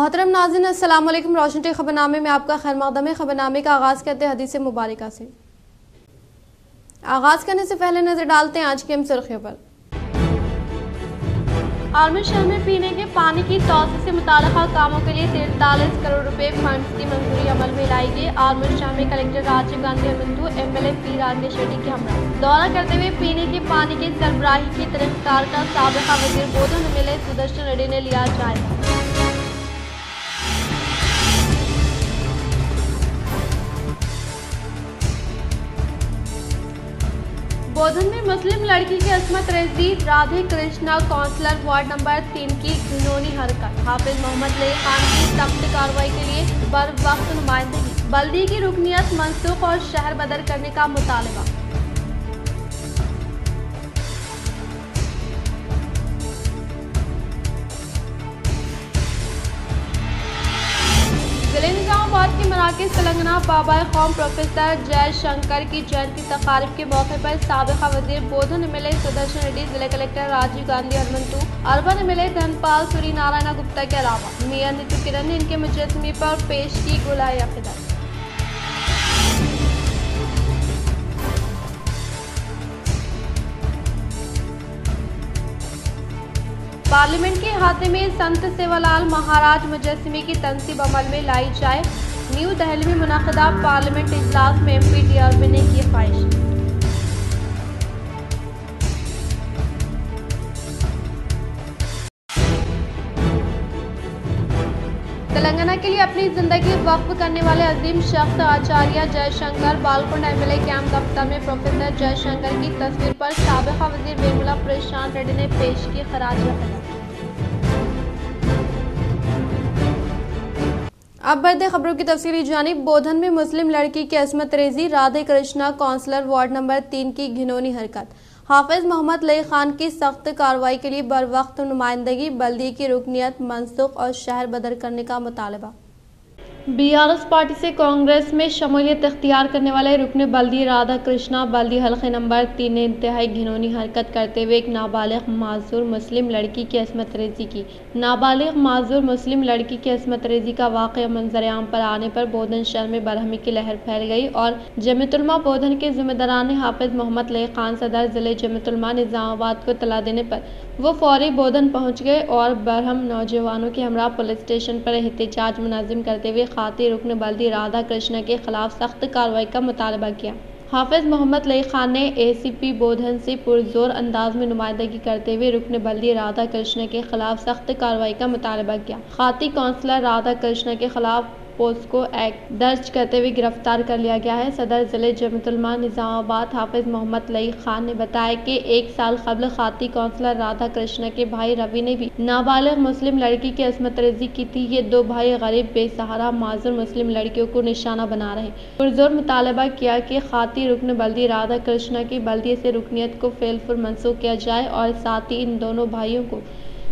मोहतरम नाज़रीन, अस्सलाम वालेकुम। रोशन टी खबरनामे में आपका खैर मक़दम है। खबरनामे का आगाज़ करते हैं हदीस मुबारका से। आगाज़ करने से पहले नजर डालते हैं आज की अहम सुर्खियों पर। आर्मी शहर में पीने के पानी की तौसी से मुताल्लिक़ा कामों के लिए 43 करोड़ रुपए फंड्स की मंजूरी अमल में लाई गई। आर्मी शहर में collector Rajiv Gandhi Hanumanthu MLA P Rajesh Shetty के हमरा दौरा करते हुए पीने के पानी की सरबराही की तरीक़ाकार का साबिक़ा वज़ीर बोधन MLA सुदर्शन रेड्डी ने लिया जायजा। बोधन में मुस्लिम लड़की की अस्मत रेजी Radhe Krishna councillor ward number 3 की घिनौनी हरकत। हाफिज मोहम्मद लई खान की सख्त कार्रवाई के लिए बर वक्त नुमाइंदगी। बल्दी की रुकनियत मनसूख और शहर बदर करने का मुतालबा। जिले निजामाबाद के मराकज़ तेलंगाना बाबा कौम प्रोफेसर जयशंकर की जयंती तकारीब के मौके पर साबिक़ा वज़ीर बोधन MLA सुदर्शन रेड्डी, जिले collector Rajiv Gandhi हरमंतु, urban MLA Dhanpal Suri Narayan Gupta के अलावा मेयर नीतू किरण ने इनके मुजस्समे पर पेश की गुलाए अक़ीदत। पार्लियामेंट के अहाते में संत सेवालाल महाराज मुजस्समे की तनसीब अमल में लाई जाए। न्यू दिल्ली में मुनक़दा पार्लियामेंट इजलास में MP DRB ने की ख्वाहिश। तेलंगाना के लिए अपनी जिंदगी वक्फ करने वाले अजीम शख्स आचार्य जयशंकर बालकुंड MLA कैंप दफ्तर में प्रोफेसर जयशंकर की तस्वीर पर साबिक़ा वज़ीर वेमुला प्रशांत रेड्डी ने पेश की खराज अक़ीदत। अब बढ़ते खबरों की तफसीली जानिब। बोधन में मुस्लिम लड़की की अस्मत रेजी Radhe Krishna councillor ward number 3 की घिनौनी हरकत। हाफिज मोहम्मद लई खान की सख्त कार्रवाई के लिए बर वक्त नुमाइंदगी। बल्दी की रुकनियत मनसूख और शहर बदर करने का मुतालबा। BRS पार्टी से कांग्रेस में शमूलियत इख्तियार करने वाले रुकन बल्दी राधा कृष्णा बल्दी हल्के नंबर 3 ने इंतहाई घिनौनी हरकत करते हुए एक नाबालिग माजूर मुस्लिम लड़की की अस्मत रेजी की। नाबालिग माजूर मुस्लिम लड़की की अस्मत रेजी का वाक़या मंजर-ए-आम पर आने पर बोधन शहर में बरहमी की लहर फैल गई और जमीयत-उल-उलमा बोधन के जिम्मेदारान हाफिज मोहम्मद लई खान सदर जिले जमीयत-उल-उलमा निजामाबाद को इत्तला देने पर वो फौरी बोधन पहुँच गए और बरहम नौजवानों के हमरा पुलिस स्टेशन पर एहतजाज मुनाजिम करते हुए खाती रुकन बल्दी राधा कृष्णा के खिलाफ सख्त कार्रवाई का मुतालबा किया। हाफिज मोहम्मद लई खान ने ACP बोधन से पुरजोर अंदाज में नुमाइंदगी करते हुए रुकन बल्दी राधा कृष्णा के खिलाफ सख्त कार्रवाई का मुतालबा किया। खाती काउंसलर राधा कृष्णा के खिलाफ पोस्को एक्ट दर्ज करते हुए गिरफ्तार कर लिया गया है। सदर जिले जमीयत-उल-उलमा निजामाबाद हाफिज मोहम्मद लई खान ने बताया कि 1 साल कबल खाती काउंसलर राधा कृष्णा के भाई रवि ने भी नाबालिग मुस्लिम लड़की की अस्मत रेजी की थी। ये 2 भाई गरीब बेसहारा माजूर मुस्लिम लड़कियों को निशाना बना रहे। पुरजोर मुतालबा किया कि खाती रुकन बल्दी राधा कृष्णा की बल्दी से रुकनियत को फेलफुर मनसूख किया जाए और साथ ही इन दोनों भाइयों को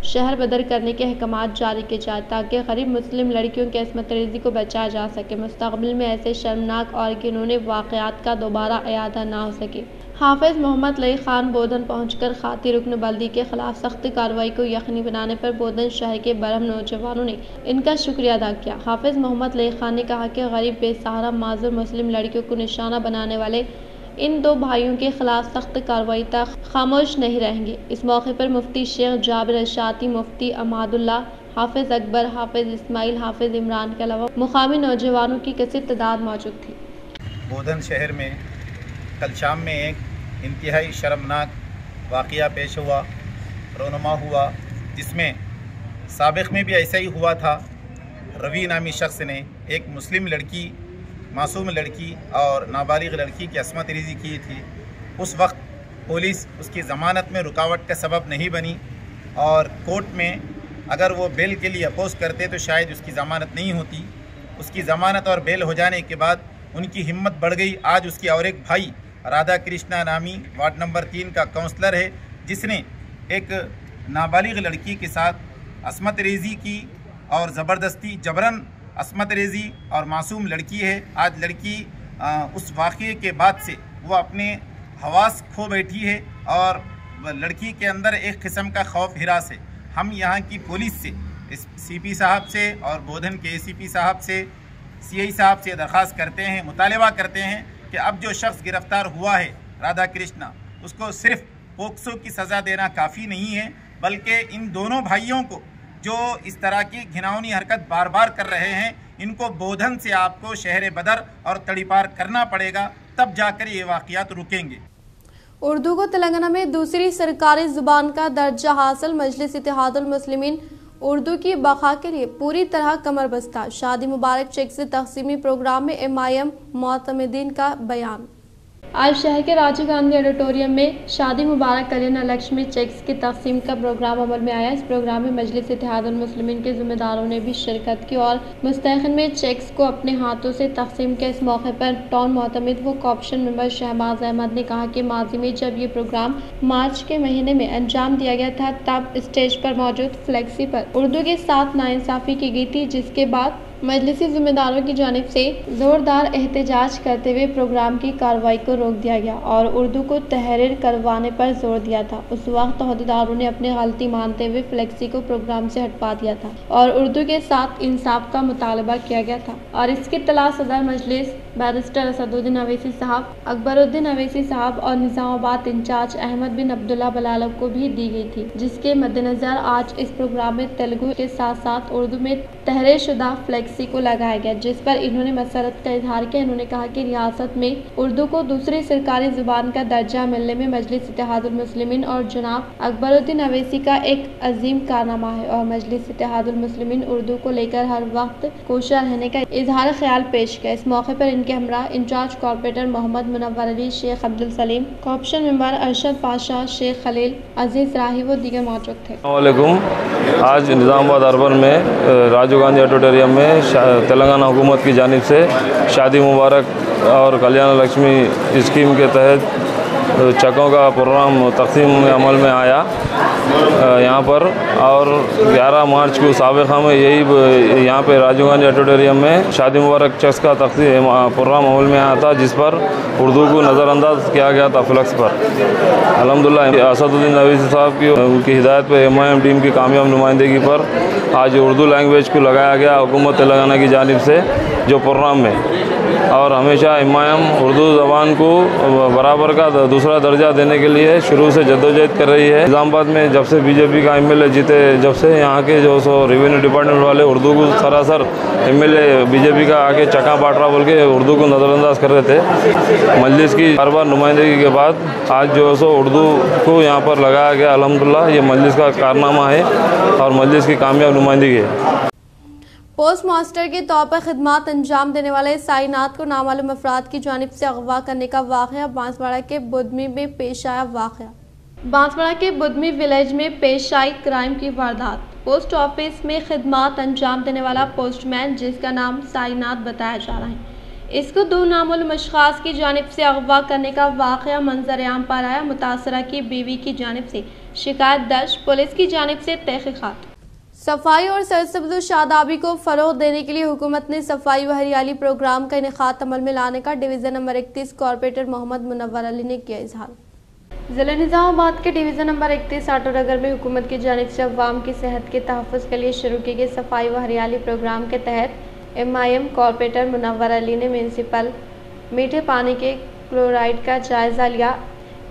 शहर बदर करने के अहकामात जारी किए जाए ताकि गरीब मुस्लिम लड़कियों की अस्मत रेजी को बचाया जा सके। मुस्तकबिल में ऐसे शर्मनाक और घिनौने वाक़यात का दोबारा इयादा ना हो सके। हाफिज मोहम्मद लई खान बोधन पहुंचकर खाती रुकन बल्दी के खिलाफ सख्त कार्रवाई को यकीनी बनाने पर बोधन शहर के बरहम नौजवानों ने इनका शुक्रिया अदा किया। हाफिज मोहम्मद लई खान ने कहा कि गरीब बेसहारा माजूर मुस्लिम लड़कियों को निशाना बनाने वाले इन 2 भाइयों के खिलाफ सख्त कार्रवाई तक खामोश नहीं रहेंगे। इस मौके पर मुफ्ती शेख जाबिर अशाती, मुफ्ती अमादुल्ला, हाफिज अकबर, हाफिज इस्माइल, हाफिज इमरान के अलावा मुकामी नौजवानों की कसीर तादाद मौजूद थी। बोधन शहर में कल शाम में एक इंतहाई शर्मनाक वाक़या पेश हुआ, रोनुमा हुआ, जिसमें साबिक़ में भी ऐसा ही हुआ था। रवि नामी शख्स ने एक मुस्लिम लड़की, मासूम लड़की और नाबालिग लड़की की अस्मत रेजी की थी। उस वक्त पुलिस उसकी ज़मानत में रुकावट का सबब नहीं बनी और कोर्ट में अगर वो बेल के लिए अपोज करते तो शायद उसकी ज़मानत नहीं होती। उसकी ज़मानत और बेल हो जाने के बाद उनकी हिम्मत बढ़ गई। आज उसकी और एक भाई राधा कृष्णा नामी वार्ड नंबर 3 का काउंसलर है, जिसने एक नाबालिग लड़की के साथ अस्मत रेजी की और ज़बरदस्ती जबरन अस्मत रेजी और मासूम लड़की है। आज लड़की उस वाक़ये के बाद से वो अपने हवास खो बैठी है और लड़की के अंदर एक किस्म का खौफ हिरास है। हम यहाँ की पुलिस से CP साहब से और बोधन के ACP साहब से, CI साहब से दरख्वास्त करते हैं, मुतालबा करते हैं कि अब जो शख्स गिरफ़्तार हुआ है राधा कृष्णा, उसको सिर्फ पोक्सो की सज़ा देना काफ़ी नहीं है, बल्कि इन दोनों भाइयों को जो इस तरह की घिनौनी हरकत बार बार कर रहे हैं, इनको बोधन से आपको शहर बदर और तड़ीपार करना पड़ेगा, तब जाकर ये वाक़ियात रुकेंगे। उर्दू को तेलंगाना में दूसरी सरकारी ज़ुबान का दर्जा हासिल, मजलिस इत्तेहादुल मुस्लिमीन उर्दू की बका के लिए पूरी तरह कमर बस्ता। शादी मुबारक चेक से तकसीमी प्रोग्राम में MIM मोतमिदीन का बयान। आज शहर के राजीव गांधी ऑडिटोरियम में शादी मुबारक कल्याण लक्ष्मी चेक्स की तकसीम का प्रोग्राम अमल में आया। इस प्रोग्राम में मजलिस इत्तेहादुल मुस्लिमीन के जिम्मेदारों ने भी शिरकत की और मुस्तहक़िन में चेक्स को अपने हाथों से तकसीम किया। इस मौके पर टाउन मोतमिद व कॉर्पोरेशन मेंबर शहबाज अहमद ने कहा कि माजी में जब ये प्रोग्राम मार्च के महीने में अंजाम दिया गया था, तब स्टेज पर मौजूद फ्लेक्सी पर उर्दू के साथ नाइंसाफ़ी की गई थी, जिसके बाद मजलिसी जिम्मेदारों की जानिब से जोरदार एहतजाज करते हुए प्रोग्राम की कार्रवाई को रोक दिया गया और उर्दू को तहरीर करवाने पर जोर दिया था। उस वक्त अहदेदारों ने अपनी गलती मानते हुए फ्लेक्सी को प्रोग्राम से हटवा दिया था और उर्दू के साथ इंसाफ का मुतालबा किया गया था और इसकी इत्तला सदर मजलिस बैरिस्टर असदुद्दीन अवैसी साहब, अकबरुद्दीन अवैसी साहब और निज़ामाबाद इंचार्ज अहमद बिन अब्दुल्ला बलालव को भी दी गई थी, जिसके मद्देनजर आज इस प्रोग्राम में तेलुगु के साथ साथ उर्दू में तहरीर शुदा फ्लेक्सी को लगाया गया, जिस पर इन्होंने मसरत का इजहार किया। इन्होंने कहा कि रियासत में उर्दू को दूसरी सरकारी जुबान का दर्जा मिलने में मजलिस इत्तेहादुल मुस्लिमीन और जनाब अकबरुद्दीन अवैसी का एक अजीम कारनामा है और मजलिस इत्तेहादुल मुस्लिमीन उर्दू को लेकर हर वक्त कोशा रहने का इजहार ख्याल पेश किया। इस मौके पर इनके हमरा in charge corporator Mohammed Munawwar Ali, Sheikh Abdul Salim, corporation member Arshad Pasha, Sheikh Khalil, Aziz Rahi व दीगर मौजूद थे। आज निज़ामाबाद अर्बन में राजीव गांधी ऑडिटोरियम में तेलंगाना हुकूमत की जानिब से शादी मुबारक और कल्याण लक्ष्मी स्कीम के तहत चकों का प्रोग्राम तकसीम में अमल में आया यहाँ पर, और 11 मार्च को साबिक़ा में यही यहाँ पे राजीव गांधी ऑडिटोरियम में शादी मुबारक चेक्स का तकसीम प्रोग्राम अमल में आया था, जिस पर उर्दू को नज़रअंदाज किया गया था फ्लेक्स पर। अल्हम्दुलिल्लाह असदुद्दीन अवैसी साहब की उनकी हिदायत पर MIM टीम की कामयाब नुमाइंदगी पर आज उर्दू लैंग्वेज को लगाया गया हुकूमत तेलंगाना की जानिब से जो प्रोग्राम में, और हमेशा MIM उर्दू ज़बान को बराबर का दूसरा दर्जा देने के लिए शुरू से जद्दोजहद कर रही है। निज़ामाबाद में जब से BJP का MLA जीते, जब से यहाँ के जो रेवेन्यू डिपार्टमेंट वाले उर्दू को सरासर MLA BJP का आके चका पाटरा बोल के उर्दू को नज़रअंदाज कर रहे थे। मजलिस की बार बार नुमाइंदगी के बाद आज जो है उर्दू को यहाँ पर लगाया गया। अल्हम्दुलिल्लाह ये मजलिस का कारनामा है और मजलिस की कामयाब नुमाइंदगी है। पोस्ट मास्टर के तौर पर खिदमात अंजाम देने वाले साइनात को नामालूम अफराद की जानिब से अगवा करने का वाक़या बांसवाड़ा के बुदमी में पेश आया। वाक़या बांसवाड़ा के बुदमी विलेज में पेश आई क्राइम की वारदात। पोस्ट ऑफिस में खिदमात अंजाम देने वाला पोस्टमैन, जिसका नाम साइनात बताया जा रहा है, इसको 2 नामालूम अशखास की जानिब से अगवा करने का वाक़या मंजर-ए-आम पर आया। मुतासरा की बीवी की जानिब से शिकायत दर्ज, पुलिस की जानिब से तहक़ीक़ात। सफाई और सरसब्ज़ शादाबी को फ़रोग़ देने के लिए हुकूमत ने सफाई व हरियाली प्रोग्राम का इनेकाद अमल में लाने का division number 31 corporator Mohammed Munawwar Ali ने किया इजहार। ज़िला निज़ामाबाद के डिवीज़न नंबर 31 आटोनगर में हुकूमत की जानिब से अवाम की सेहत के तहफ़्फ़ुज़ के लिए शुरू किए गए सफाई व हरियाली प्रोग्राम के तहत MIM कॉर्पोरेटर मुनव्वर अली ने म्यूनसिपल मीठे पानी के क्लोराइड का जायज़ा लिया।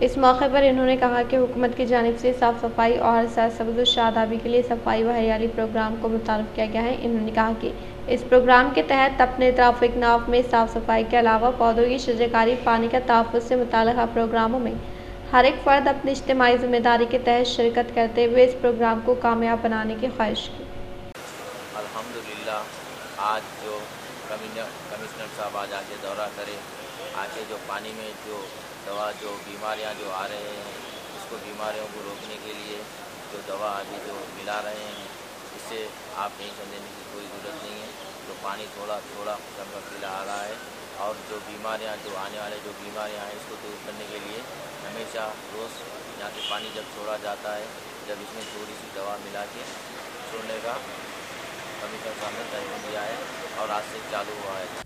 इस मौके पर इन्होंने कहा कि हुकूमत की जानिब से साफ़ सफाई और सरसब्ज़ शादाबी के लिए सफाई व हरियाली प्रोग्राम को मुतारफ़ किया गया है। इन्होंने कहा कि इस प्रोग्राम के तहत अपने ट्रैफिक नाव में साफ़ सफाई के अलावा पौधों की शजरकारी, पानी का तहफ़्फ़ुज़ से मुताल्लिक़ प्रोग्रामों में हर एक फ़र्द अपनी इज्तिमाई ज़िम्मेदारी के तहत शिरकत करते हुए इस प्रोग्राम को कामयाब बनाने की ख्वाहिश की। अल्हम्दुलिल्लाह आज जो कमिश्नर साहब आज आके दौरा करे, आके जो पानी में जो दवा जो बीमारियां जो आ रहे हैं, उसको बीमारियों को रोकने के लिए जो दवा अभी जो मिला रहे हैं, इससे आप टेंशन देने की कोई ज़रूरत नहीं है। तो पानी थोड़ा थोड़ा चमकीला आ रहा है और जो बीमारियां जो आने वाले जो बीमारियां हैं, इसको दूर करने के लिए हमेशा रोज़ यहाँ से पानी जब छोड़ा जाता है, जब इसमें थोड़ी सी दवा मिला के छोड़ने का कमिश्नर साहब ने तय दिया है और आज से चालू हुआ है।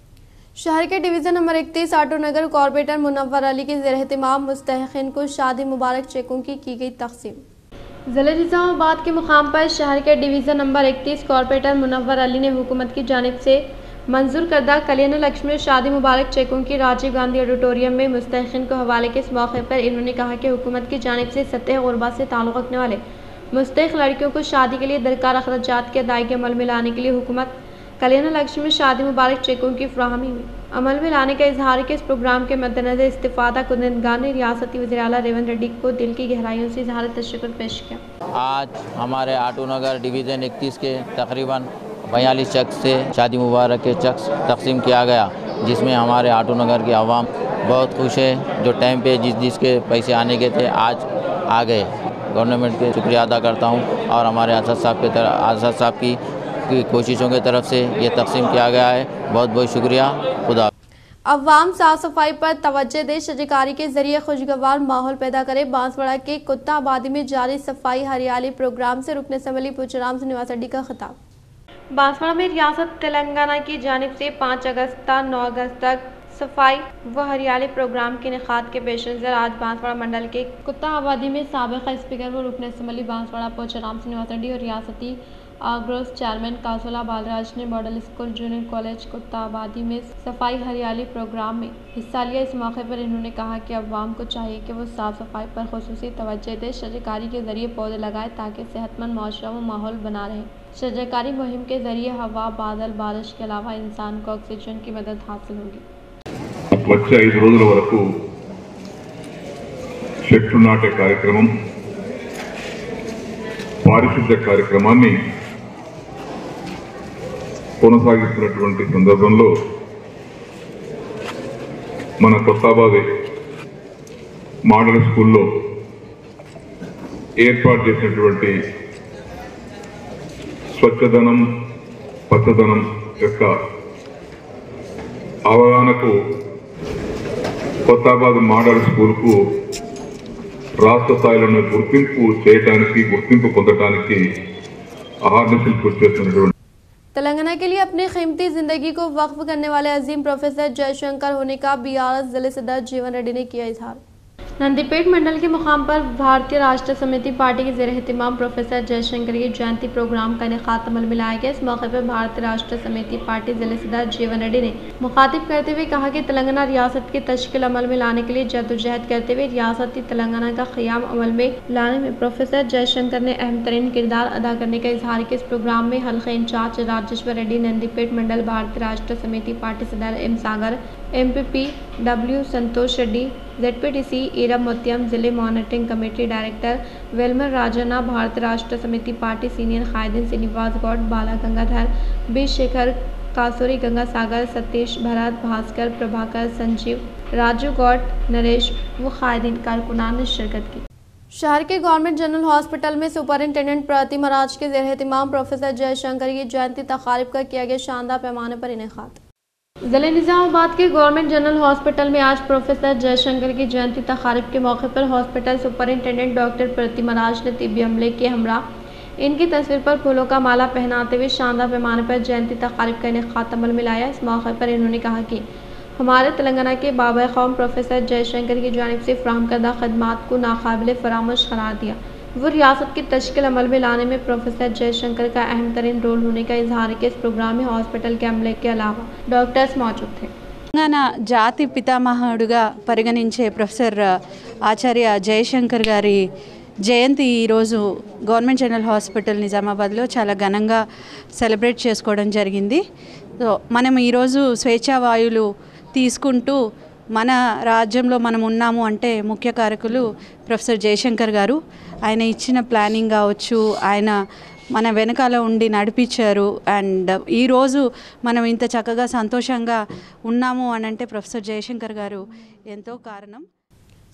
शहर के division number 31 Autonagar corporator Munawwar Ali के ज़ेर-ए-एहतिमाम मुस्तहक़ीन को शादी मुबारक चेकों की गई तक़सीम। ज़िले निज़ामाबाद के मुकाम पर शहर के division number 31 corporator Munawwar Ali ने हुकूमत की जानिब से मंजूर करदा कल्याण लक्ष्मी शादी मुबारक चेकों की राजीव गांधी ऑडिटोरियम में मुस्तहिक़ीन को हवाले के इस मौके पर इन्होंने कहा कि हुकूमत की जानिब से सतह गुरबा से ताल्लुक़ रखने वाले मुस्तहिक़ लड़कियों को शादी के लिए दरकार अखराजात के अदायगी अमल में लाने के लिए हुकूमत कल्याण लक्ष्मी शादी मुबारक चेकों की फ्राहमी में अमल में लाने का इजहार के इस प्रोग्राम के मद्देनजर इस्तिफादा कुंदगान ने रियासती वज़ीर आला रेवंत रेड्डी को दिल की गहराइयों से इजहार तशक्कुर पेश किया। आज हमारे आटू नगर डिवीज़न 31 के तकरीबन 42 चेक से शादी मुबारक के चेक तकसीम किया गया, जिसमें हमारे आटू नगर की आवाम बहुत खुश है। जो टाइम पे जिसके पैसे आने के थे आज आ गए। गवर्नमेंट के शुक्रिया अदा करता हूँ और हमारे आज़ाद साहब की कोशिशों की तरफ से ये तकसीम किया गया है। बहुत बहुत शुक्रिया। खुदा। अवाम साफ सफाई पर तवज्जो दे, शजरकारी के जरिए खुशगवार माहौल पैदा करे। बांसवाड़ा के कुत्ता आबादी में जारी सफाई हरियाली प्रोग्राम से रुकन असम्बली पूछराम श्रीनिवास रेड्डी का खिताब। बांसवाड़ा में रियासत तेलंगाना की जानिब से 5 अगस्त से 9 अगस्त तक सफाई व हरियाली प्रोग्राम के इनेकाद के पेश नज़र आज बांसवाड़ा मंडल के कुत्ता आबादी में साबिक़ स्पीकर व रुकन असम्बली बांसवाड़ा पूछराम श्रीनिवास रेड्डी और रियासती आग्रोस चेयरमैन कासुला बालराज ने मॉडल स्कूल जूनियर कॉलेज कुत्ता आबादी में सफाई हरियाली प्रोग्राम में हिस्सा लिया। इस मौके पर इन्होंने कहा कि अवाम को चाहिए कि वो साफ सफाई पर खुसूसी तवज्जो दे, शजरकारी के जरिए पौधे लगाए ताकि सेहतमंद माशरा व माहौल बना रहे। शजरकारी मुहिम के जरिए हवा, बादल, बारिश के अलावा इंसान को ऑक्सीजन की मदद हासिल होगी। వచ్చే 5 రోజుల వరకు చెట్లు నాటే కార్యక్రమం, పారిశుద్ధ్య కార్యక్రమాన్ని కొనసాగిస్తున్నటువంటి సందర్భంలో మన కొత్తబాద్ మోడల్ స్కూల్లో ఏర్పాటు చేసినటువంటి స్వచ్ఛదనం, పచ్చదనం యొక్క అవగాహనకు కొత్తబాద్ మోడల్ స్కూల్కు రాష్ట్ర స్థాయిలో గుర్తింపు పొందడానికి అహర్నిశలు కృషి చేస్తున్నటువంటి तेलंगाना के लिए अपनी कीमती जिंदगी को वक्फ करने वाले अजीम प्रोफेसर जयशंकर होने का BRS जिले सदर जीवन रेड्डी ने किया इजहार। नंदीपेट मंडल के मुकाम पर भारतीय राष्ट्र समिति पार्टी के ज़ेर एहतिमाम प्रोफेसर जयशंकर की जयंती प्रोग्राम का इनेकाद अमल में लाया गया। इस मौके पर भारतीय राष्ट्र समिति पार्टी जिले सदर जीवन रेड्डी ने मुखातिब करते हुए कहा कि तेलंगाना रियासत की तश्कील अमल में लाने के लिए जद्दोजहद करते हुए रियासती तेलंगाना का क़याम अमल में लाने में प्रोफेसर जयशंकर ने अहम तरीन किरदार अदा करने का इजहार किया। इस प्रोग्राम में हल्के इंचार्ज राजेश्वर रेड्डी, नंदीपेट मंडल भारतीय राष्ट्र समिति पार्टी सदर M सागर, MPP W संतोष रेड्डी, ZPTC ईरम मोतियम, जिले मॉनिटरिंग कमेटी डायरेक्टर वेलमर राजना, भारतीय राष्ट्र समिति पार्टी सीनियर कायदीन श्रीनिवास गौड, बाला गंगाधर, बी शेखर, कासूरी गंगा सागर, सतीश, भरत, भास्कर, प्रभाकर, संजीव, राजू गौड, नरेश व कायदीन कारकुनान ने शिरकत की। शहर के गवर्नमेंट जनरल हॉस्पिटल में सुपरिंटेंडेंट प्रतिमा राज के ज़ेर एहतिमाम प्रोफेसर जयशंकर की जयंती तकारीब का किया गया शानदार पैमाने पर इनेकाद। ज़िले निज़ामाबाद के गवर्नमेंट जनरल हॉस्पिटल में आज प्रोफेसर जयशंकर की जयंती तकारीब के मौके पर हॉस्पिटल सुपरिंटेंडेंट डॉक्टर प्रतिमा राज ने तिब्बी अमले के हमरा इनकी तस्वीर पर फूलों का माला पहनाते हुए शानदार पैमाने पर जयंती तकारीब का इनेकाद अमल में लाया। इस मौके पर इन्होंने कहा कि हमारे तेलंगाना के बाबा कौम प्रोफेसर जयशंकर की जानिब से फराहम करदा खदमात को नाकाबिले फरामोश करार दिया। वो रियासत की तश्कील अमल में लाने में प्रोफेसर जयशंकर का अहम तरीन रोल होने का इजहार किया। इस प्रोग्राम में हॉस्पिटल के अमले के अलावा डॉक्टर्स मौजूद थे। తెలంగాణ జాతి పితామహుడుగా పరిగణించే ప్రొఫెసర్ ఆచార్య జయశంకర్ గారి జయంతి ఈరోజు గవర్నమెంట్ జనరల్ హాస్పిటల్ నిజామాబాద్లో చాలా ఘనంగా సెలబ్రేట్ చేసుకోవడం జరిగింది. సో మనం ఈరోజు స్వేచ్ఛావాయువులు తీసుకుంటూ మన రాజ్యంలో మనం ఉన్నాము అంటే ముఖ్య కారకులు ప్రొఫెసర్ జయశంకర్ గారు. ఆయన ఇచ్చిన ప్లానింగ్ కావచ్చు, ఆయన మన వెనకాల ఉండి నడిపించారు. అండ్ ఈరోజు మనం ఇంత చక్కగా సంతోషంగా ఉన్నాము అని అంటే ప్రొఫెసర్ జయశంకర్ గారు ఎంతో కారణం.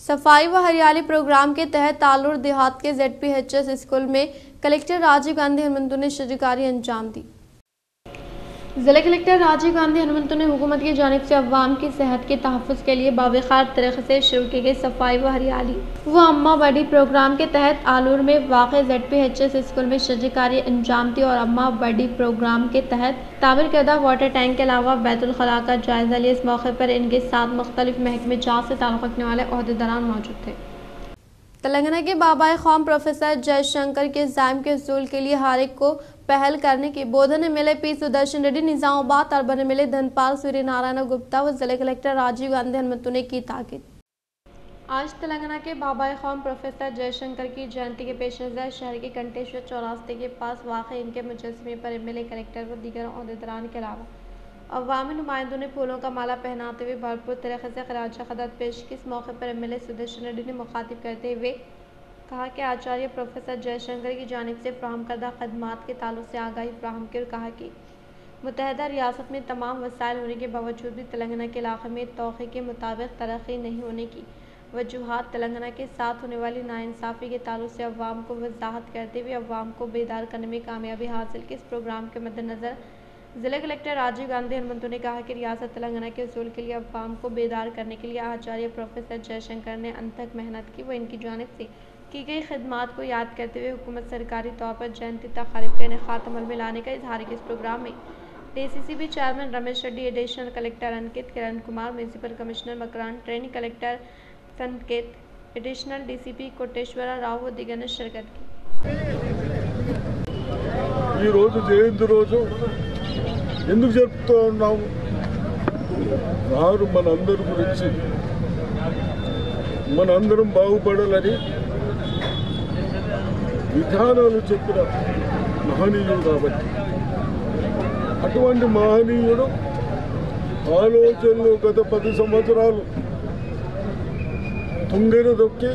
सफाई व हरियाली प्रोग्राम के तहत तालुर देहात के ZPHS स्कूल में कलेक्टर राजीव गांधी हनुमंतु ने शजरकारी अंजाम दी। जिला कलेक्टर राजीव गांधी हनुमंतु ने हुकूमत की जानिब से अवाम की सेहत के तहफ़्फ़ुज़ के लिए बावक़ार तरीक़े से शुरू की गई सफाई व हरियाली व अम्मा बड़ी प्रोग्राम के तहत आलूर में वाक़ ZPHS स्कूल में शजरकारी अंजाम दी और अम्मा बड़ी प्रोग्राम के तहत तामीर करदा वाटर टैंक के अलावा बैतुल खला का जायज़ा लिया। इस मौके पर इनके साथ मुख्तलिफ महकमे जात से ताल्लुक़ रखने वाले ओहदेदारान मौजूद थे। तेलंगाना के बाबाए कौम प्रोफेसर जयशंकर के एग्जाम के हसूल के लिए हर एक को पहल करने की Bodhan MLA P Sudarshan Reddy, Nizamabad urban MLA Dhanpal Surya Narayana Gupta व जिला कलेक्टर राजीव गांधी हनुमंतु ने की ताकीद। आज तेलंगाना के बाबाए कौम प्रोफेसर जयशंकर की जयंती के पेश नज़र शहर के कंटेश्वर चौरास्ते के पास वाक़ई इनके मुजस्समे पर एमएलए, कलेक्टर व दीगर ओहदेदारान के अलावा अवामी नुमाइंदों ने फूलों का माला पहनाते हुए भरपूर तरीके से खराज अक़ीदत पेश की। इस मौके पर एमएलए सुदर्शन रेड्डी ने मुखातिब करते हुए कहा कि आचार्य प्रोफेसर जयशंकर की जानिब से फ्राहम करदा खदमात के ताल्लुक से आगाही फ्राहम की और कहा कि मुत्तहदा रियासत में तमाम वसाइल होने के बावजूद भी तेलंगाना के इलाके में तौक़े के मुताबिक तरक्की नहीं होने की वजूहात तेलंगाना के साथ होने वाली नाइंसाफ़ी के ताल्लुक से अवाम को वजाहत करते हुए अवाम को बेदार करने में कामयाबी हासिल की। इस प्रोग्राम के मद्देनज़र जिला कलेक्टर राजीव गांधी हनुमंतु ने कहा कि रियासत तेलंगाना के उसूल के लिए अवाम को बेदार करने के लिए आचार्य प्रोफेसर जयशंकर ने अनथक मेहनत की व इनकी जानिब से की गई खिदमात को याद करते हुए हुकूमत सरकारी तौर पर जयंती तक़रीब का इनेकाद अमल में लाने का इजहार किया। इस प्रोग्राम में DCCB chairman Ramesh Reddy, additional collector Ankit Kiran Kumar, municipal commissioner Makran, training collector Sanket, additional DCP Koteswara Rao व दिगर ने शिरकत की। ఎందుకు చెప్తూ ఉన్నాము? వారు మనందరి గురించి మనందరం బాగుపడాలని విధానాలు చెప్పిన మహనీయుడు కాబట్టి అటువంటి మహనీయుడు ఆలోచనలు గత 10 సంవత్సరాలు తుంగెన దొక్కి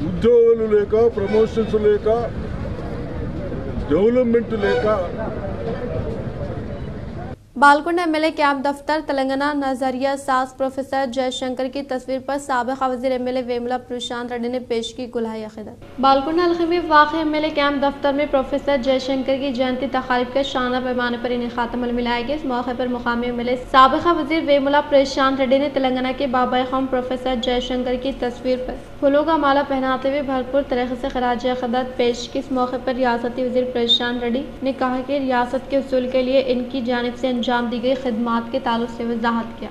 ఉద్యోగాలు లేక, ప్రమోషన్స్ లేక, डेवलपमेंट लेका बालकुंड एमएलए कैंप दफ्तर तेलंगाना नजरिया साज प्रोफेसर जयशंकर की तस्वीर पर साबिक़ वज़ीर एमएलए वेमुला प्रशांत रेड्डी ने पेश की गुलाही अक़ीदत। बालकुंड हल्के में वाक़ एमएलए कैंप दफ्तर में प्रोफेसर जयशंकर की जयंती तक़रीब का शानदार पैमाने पर इनेकाद अमल में लाया गया। इस मौके पर मुक़ामी एमएलए साबिक़ वज़ीर वेमुला प्रशांत रेड्डी ने तेलंगाना के बाबाए कौम प्रोफेसर जयशंकर की तस्वीर पर फूलों का माला पहनाते हुए भरपूर तरीके से खराज अक़ीदत पेश की। इस मौके पर रियासती वज़ीर प्रशांत रेड्डी ने कहा कि रियासत के उसूल के लिए इनकी जानिब से अंजाम दी गई खिदमात के ताल्लुक से वजाहत किया।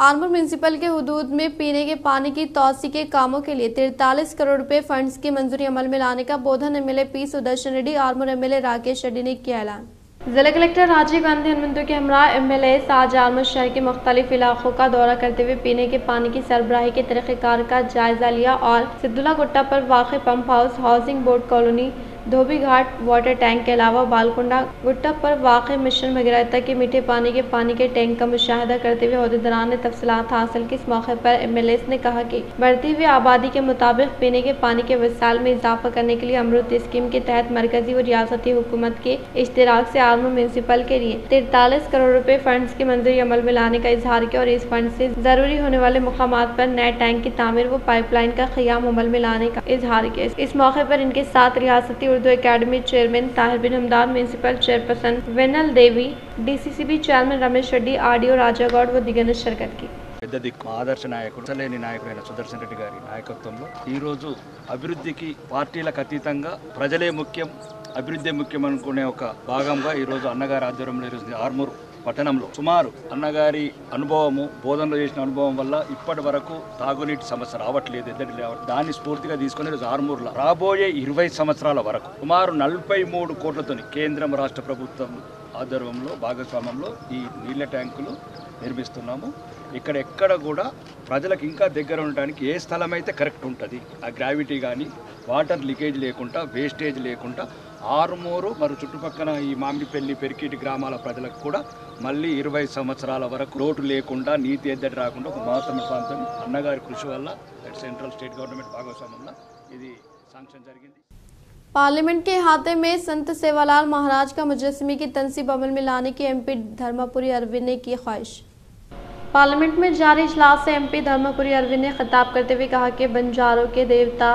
आरमूर म्यूनसिपल के हुदूद में पीने के पानी की तौसी के कामों के लिए 43 करोड़ रुपए फंड्स की मंजूरी अमल में लाने का Bodhan MLA P Sudarshan Reddy, Armoor MLA Rakesh Reddy ने किया ऐलान। जिला कलेक्टर राजीव गांधी हनुमंतु के हमरा एमएलए आज आरमूर शहर के मुख्तलिफ इलाकों का दौरा करते हुए पीने के पानी की सरबराही के तरीक़ेकार का जायजा लिया और सिद्दुला गुट्टा पर वाक़ pump house, housing board colony, Dhobi Ghat water tank के अलावा बालकुंडा गुट्टा पर वाक़ मिशन भगीरथ के मीठे पानी के टैंक का मुशाहिदा करते हुए ओहदेदारान ने तफसीलात हासिल की। इस मौके पर एमएलए ने कहा कि बढ़ती हुई आबादी के मुताबिक पीने के पानी के वसाइल में इजाफा करने के लिए अमृत स्कीम के तहत मरकजी व रियासती हुकूमत के इश्तराक से आरमूर म्यूनसिपल के लिए 43 करोड़ रुपए फंड्स की मंजूरी अमल में लाने का इजहार किया और इस फंड से जरूरी होने वाले मुकामात पर नए टैंक की तामीर व पाइपलाइन का क़याम अमल में लाने का इजहार किया। इस मौके पर इनके साथ रियासती Urdu academy chairman Tahir bin Hamdan, municipal chairperson Venal Devi, DCCB chairman Ramesh Reddy, RDO Rajagoud व दिगर ने शिरकत की। పెద్ద దిక్కు ఆదర్శ నాయకుడు అసలేని నాయకుడైన సుదర్శన్ రెడ్డి గారి నాయకత్వంలో ఈరోజు అభివృద్ధికి పార్టీలకు అతీతంగా ప్రజలే ముఖ్యం, అభివృద్ధి ముఖ్యం అనుకునే ఒక భాగంగా ఈరోజు అన్నగారి ఆధ్వర్యంలో ఈరోజు ఆర్మూర్ పట్టణంలో సుమారు అన్నగారి అనుభవము, బోధనలో చేసిన అనుభవం వల్ల ఇప్పటి వరకు తాగునీటి సమస్య రావట్లేదు, ఎద్దడి రావట్లేదు. దాన్ని స్ఫూర్తిగా తీసుకుని ఈరోజు ఆర్మూర్లో రాబోయే 20 సంవత్సరాల వరకు సుమారు 43 కోట్లతోని కేంద్రం, రాష్ట్ర ప్రభుత్వం ఆధ్వర్యంలో భాగస్వామ్యంలో ఈ నీళ్ళ ట్యాంకులు నిర్మిస్తున్నాము. ఎక్కడ కూడా ప్రజలకు ఇంకా దగ్గర ఉండడానికి ఏ స్థలం అయితే కరెక్ట్ ఉంటుంది, ఆ గ్రావిటీ కానీ వాటర్ లీకేజ్ లేకుండా, వేస్టేజ్ లేకుండా ఆరుమూరు మరియు చుట్టుపక్కల ఈ మామిడిపల్లి, పెరికిటి గ్రామాల ప్రజలకు కూడా మళ్ళీ 20 సంవత్సరాల వరకు లోటు లేకుండా, నీటి ఎద్దడి రాకుండా ఒక మహత్తరమైన ప్రాంతం అన్నగారి కృషి వల్ల సెంట్రల్ స్టేట్ గవర్నమెంట్ భాగస్వామ్యంలో ఇది శాంక్షన్ జరిగింది। पार्लियामेंट के अहाते में संत सेवालाल महाराज का मुजस्समे की तनसीब अमल में लाने की एमपी धर्मपुरी अरविंद ने की ख्वाहिश। पार्लियामेंट में जारी इजलास से एमपी धर्मपुरी अरविंद ने खिताब करते हुए कहा कि बंजारों के देवता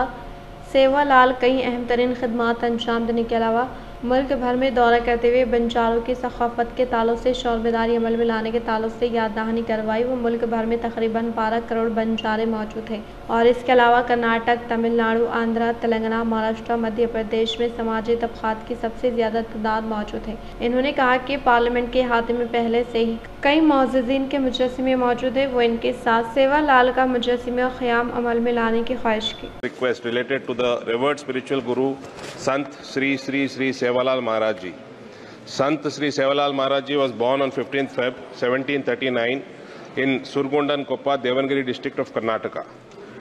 सेवालाल कई अहम तरीन खिदमात अंजाम देने के अलावा मुल्क भर में दौरा करते हुए बंजारों की सकाफत के ताल्लुक से शोरबेदारी अमल में लाने के ताल्लुक से याद दहानी करवाई। वो मुल्क भर में तकरीबन 12 करोड़ बंजारे मौजूद हैं और इसके अलावा कर्नाटक, तमिलनाडु, आंध्रा, तेलंगाना, महाराष्ट्र, मध्य प्रदेश में समाजी तबकात की सबसे ज़्यादा तादाद मौजूद है। इन्होंने कहा कि पार्लियामेंट के अहाते में पहले से ही कई मौजूदीन के मुजस्सिमे मौजूद है। वो इनके साथ सेवालाल का मुजस्सिमा क़याम अमल में लाने की ख्वाहिश की। Request related to the revered spiritual guru Sant Sri Sri Sri Sevalal Maharaj Ji. Sant Sri Sevalal Maharaj Ji was born on 15th Feb 1739 in Surgundan Koppa, Devangiri district of Karnataka.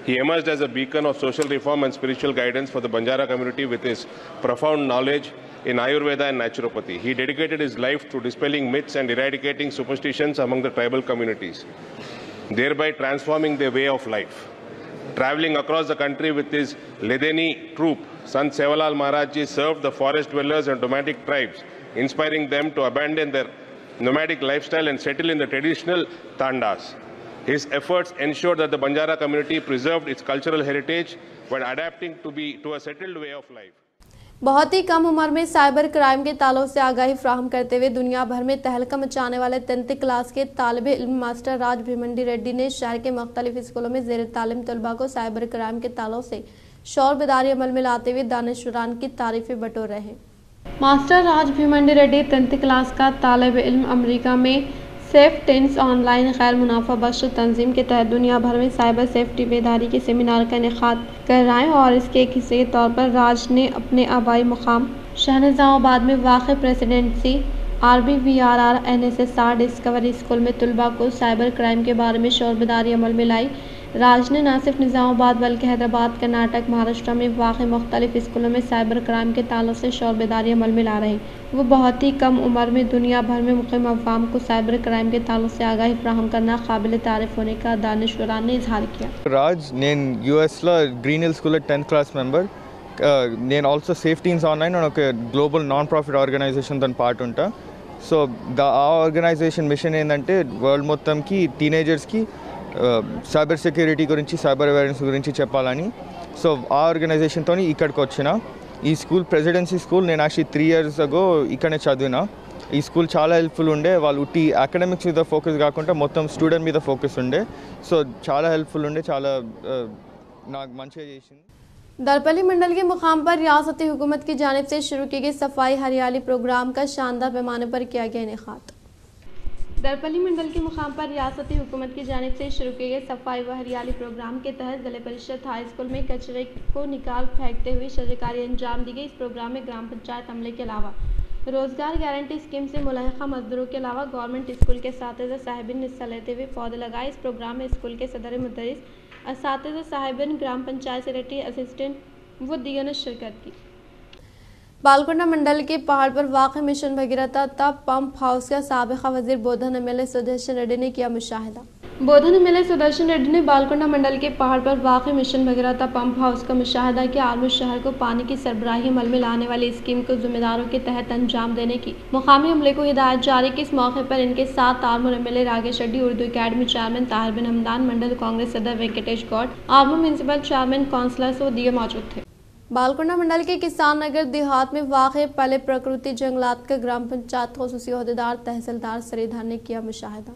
He emerged as a beacon of social reform and spiritual guidance for the Banjara community with his profound knowledge in Ayurveda and naturopathy. He dedicated his life to dispelling myths and eradicating superstitions among the tribal communities, thereby transforming their way of life. Traveling across the country with his Ledeni troupe, Sant Sevalal Maharaj Ji served the forest dwellers and nomadic tribes, inspiring them to abandon their nomadic lifestyle and settle in the traditional tandas. His efforts ensured that the Banjara community preserved its cultural heritage while adapting to a settled way of life. बहुत ही कम उम्र में cyber crime के ताल्लुक से आगाही फ्राहम करते हुए दुनिया भर में तहलका मचाने वाले 10th क्लास के तालिब इल्म मास्टर राज भीमंडी रेड्डी ने शहर के मुख्तलिफ स्कूलों में ज़ेर तालीम तलबा को साइबर क्राइम के ताल्लुक से शौर बेदारी अमल में लाते हुए दानिशवरान की तारीफें बटोर रहे हैं। मास्टर राज भीमंडी रेड्डी 10th क्लास का तालिब इल्म अमरीका में सेफ टेंस ऑनलाइन गैर मुनाफा बख्श तंजीम के तहत दुनिया भर में साइबर सेफ्टी बेदारी के सेमिनार का इनेकाद कर रहा है और इसके एक हिस्से के तौर पर राज ने अपने आबाई मुकाम शहर-ए-निज़ामाबाद में वाक़ presidency RBVRR NSSR discovery school में तलबा को साइबर क्राइम के बारे में शौर बेदारी अमल में लाई। राज ने न सिर्फ निज़ामाबाद बल्कि हैदराबाद, कर्नाटक, महाराष्ट्र में वाक़ मुख्तलिफ स्कूलों में साइबर क्राइम के ताल्लुक से शौर बेदारी अमल में ला रहे हैं। वो बहुत ही कम उम्र में दुनिया भर में मुक़ीम अवाम को साइबर क्राइम के ताल्लुक से आगाही फ्राहम करना काबिल तारीफ़ होने का दानिशवरान ने इजहार किया। राज నేను యూఎస్లో గ్రీన్ హిల్ స్కూల్లో 10th క్లాస్ మెంబర్. నేను ఆల్సో సేఫ్ టీమ్స్ ఆన్లైన్ అని ఒక గ్లోబల్ నాన్ ప్రాఫిట్ ఆర్గనైజేషన్ దాని పార్ట్ ఉంటా. సో ఆ ఆర్గనైజేషన్ మిషన్ ఏంటంటే వరల్డ్ మొత్తంకి టీనేజర్స్కి సైబర్ సెక్యూరిటీ గురించి, సైబర్ అవేర్నెస్ గురించి చెప్పాలని. సో ఆ ఆర్గనైజేషన్తో ఇక్కడికి వచ్చిన. ఈ స్కూల్ ప్రెసిడెన్సీ స్కూల్ నేను యాక్చువల్లీ 3 years ago ఇక్కడనే చదివిన. ఈ స్కూల్ చాలా హెల్ప్ఫుల్ ఉండే. వాళ్ళు ఉట్టి అకాడమిక్స్ మీద ఫోకస్ కాకుండా మొత్తం స్టూడెంట్ మీద ఫోకస్ ఉండే. సో చాలా హెల్ప్ఫుల్ ఉండే, చాలా నాకు మంచిగా చేసింది. दरपली मंडल के मुकाम पर रियासती हुकूमत की जानिब से शुरू की गई सफाई हरियाली प्रोग्राम का शानदार पैमाने पर किया गया इनेकाद। दरपली मंडल के मुकाम पर रियासती हुकूमत की जानिब से शुरू किए गए सफाई व हरियाली प्रोग्राम के तहत जिला परिषद हाई स्कूल में कचरे को निकाल फेंकते हुए शजरकारी अंजाम दी गई। इस प्रोग्राम में ग्राम पंचायत अमले के अलावा रोजगार गारंटी स्कीम से मुलाहिका मजदूरों के अलावा गवर्नमेंट स्कूल के असातिज़ा साहिबिन ने हिस्सा लेते हुए पौधे लगाए। इस प्रोग्राम में स्कूल के सदर मुदर्रिस, असातिज़ा साहिबिन, ग्राम पंचायत सेक्रेटरी, असिस्टेंट व दीगर ने शिरकत की। बालकोंडा मंडल के पहाड़ पर वाक़ मिशन भगीरथा पंप हाउस का साबिक़ा वज़ीर बोधन MLA सुदर्शन रेड्डी ने किया मुशाहिदा। बोधन MLA सुदर्शन रेड्डी ने बालकोंडा मंडल के पहाड़ पर वाक़ मिशन भगीरथा पंप हाउस का मुशाहिदा किया। आलमू शहर को पानी की सरबराही अमल में लाने वाली स्कीम को जिम्मेदारों के तहत अंजाम देने की मुकामी अमले को हिदायत जारी की। इस मौके पर इनके साथ Armoor MLA Rakesh Reddy, Urdu academy chairman Tahir bin Hamdan, mandal Congress सदर Venkatesh Goud, Armoor municipal chairman councillors व दीगर मौजूद थे। बालकोंडा मंडल के किसान नगर देहात में वाक़ पले प्रकृति जंगलात का ग्राम पंचायत खुसूसी ओहदेदार तहसीलदार श्रीधर ने किया मुशाहिदा।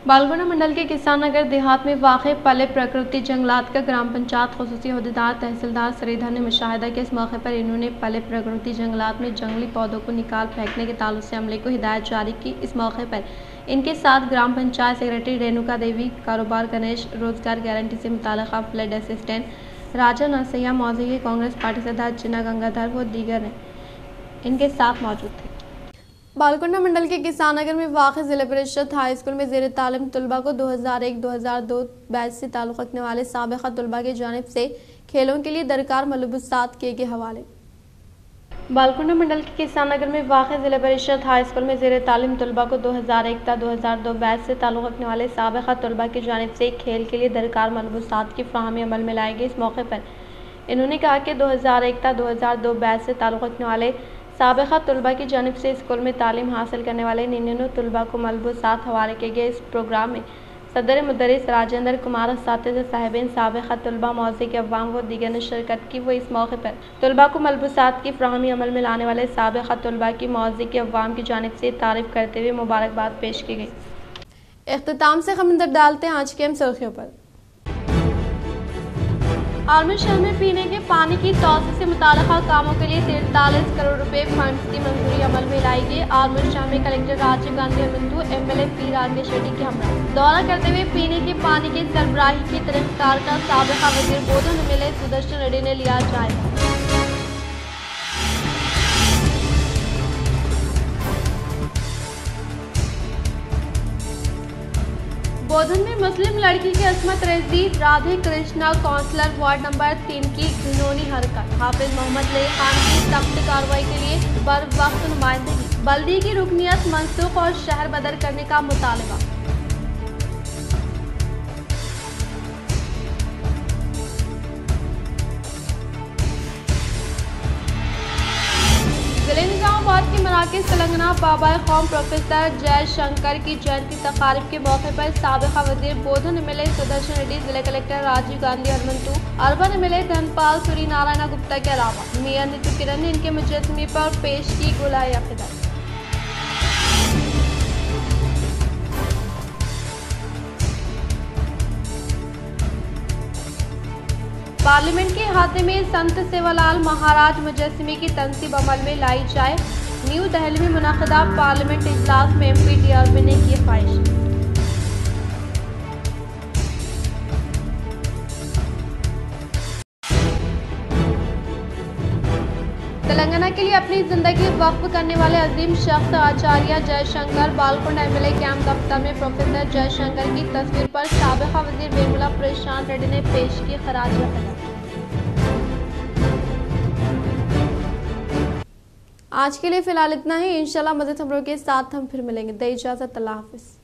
बालकोंडा मंडल के किसान नगर देहात में वाक़ पले प्रकृति जंगलात का ग्राम पंचायत खुसूसी ओहदेदार तहसीलदार श्रीधर ने मुशाहिदा किया। इस मौके पर इन्होंने पले प्रकृति जंगलात में जंगली पौधों को निकाल फेंकने के ताल्लुक से अमले को हिदायत जारी की। इस मौके पर इनके साथ ग्राम पंचायत सेक्रेटरी रेणुका देवी, कारोबार गणेश, रोजगार गारंटी से मुताल्लिक़ फ्लड असिस्टेंट राजा नरसैया, मौजूदा कांग्रेस पार्टी सदस्य चिन्ना गंगाधर व दीगर इनके साथ मौजूद थे। बालकोंडा मंडल के किसान नगर में वाक़ जिला परिषद हाई स्कूल में ज़ेर तालीम तलबा को 2001-2002 बैच से ताल्लुक़ रखने वाले साबिक़ा तलबा की जानिब से खेलों के लिए दरकार मलबूसात किए गए हवाले। बालकोंडा मंडल के किसान नगर में वाक़ जिला परिषद हाई स्कूल में ज़ेर तालीम तलबा को 2001-2002 बैच से ताल्लुक़ रखने वाले साबिक़ा तलबा की जानिब से खेल के लिए दरकार मलबूसात की फ़राहमी अमल में लाई गई। इस मौके पर इन्होंने कहा कि 2001-2002 बैच से ताल्लुक़ रखने वाले साबिक़ा तलबा की जानिब से स्कूल में तालीम हासिल करने वाले 99 तलबा को मलबूसात हवाले किए गए। इस प्रोग्राम में सदर मुदरिस राजेंद्र कुमार, असातिज़ा साहिबीन, साबिक़ा तलबा, मौज़िक़ अवाम व दीगर ने शिरकत की। वो इस मौके पर तलबा को मलबूसात की फ़राहमी अमल में लाने वाले साबिक़ा तलबा की मौज़िक़ अवाम की जानिब से तारीफ़ करते हुए मुबारकबाद पेश की गई। इख्तिताम से खमंदर डालते हैं आज की अहम सुर्खियों पर। आर्मी शहर में पीने के पानी की तौसी से मुताल्लिक़ा कामों के लिए 43 करोड़ रुपए फंड्स की मंजूरी अमल में लाई गई। आर्मी शहर में कलेक्टर राजीव गांधी हरमंतु MLA पीर आगे शेट्टी के हमरा दौरा करते हुए पीने के पानी की सरबराही की तरीक़ार का साबिक़ा वज़ीर बोधन MLA सुदर्शन रेड्डी ने लिया जायज़ा। बोधन में मुस्लिम लड़की की अस्मत रेजी, Radhe Krishna councillor ward number 3 की घिनौनी हरकत, हाफिज मोहम्मद लई खान की सख्त कार्रवाई के लिए बर वक्त नुमाइंदगी, बल्दी की रुकनियत मनसूख और शहर बदर करने का मुतालबा। जिले निजामाबाद के मराकज़ तेलंगाना बाबा कौम प्रोफेसर जयशंकर की जयंती तकारीब के मौके पर साबिक़ा वज़ीर बोधन MLA सुदर्शन रेड्डी, जिले collector Rajiv Gandhi हरमंतु, urban MLA Dhanpal Suri Narayan Gupta के अलावा मेयर नीतू किरण ने इनके मुजस्समे पर पेश की गुलाए अक़ीदत। पार्लियामेंट के अहाते में संत सेवालाल महाराज मुजस्समे की तनसीब अमल में लाई जाए। न्यू दिल्ली में मुनक़दा पार्लियामेंट इजलास में MP DRB ने की ख्वाहिश। तेलंगाना के लिए अपनी जिंदगी वक्फ करने वाले अजीम शख्स आचार्य जयशंकर बालकुंड MLA कैंप दफ्तर में प्रोफेसर जयशंकर की तस्वीर पर साबिक़ा वज़ीर वेमुला प्रशांत रेड्डी ने पेश की खराज अक़ीदत। आज के लिए फिलहाल इतना ही। इंशाल्लाह मज़ीद खबरों के साथ हम फिर मिलेंगे। दे इजाज़त, अल्लाह हाफ़िज़।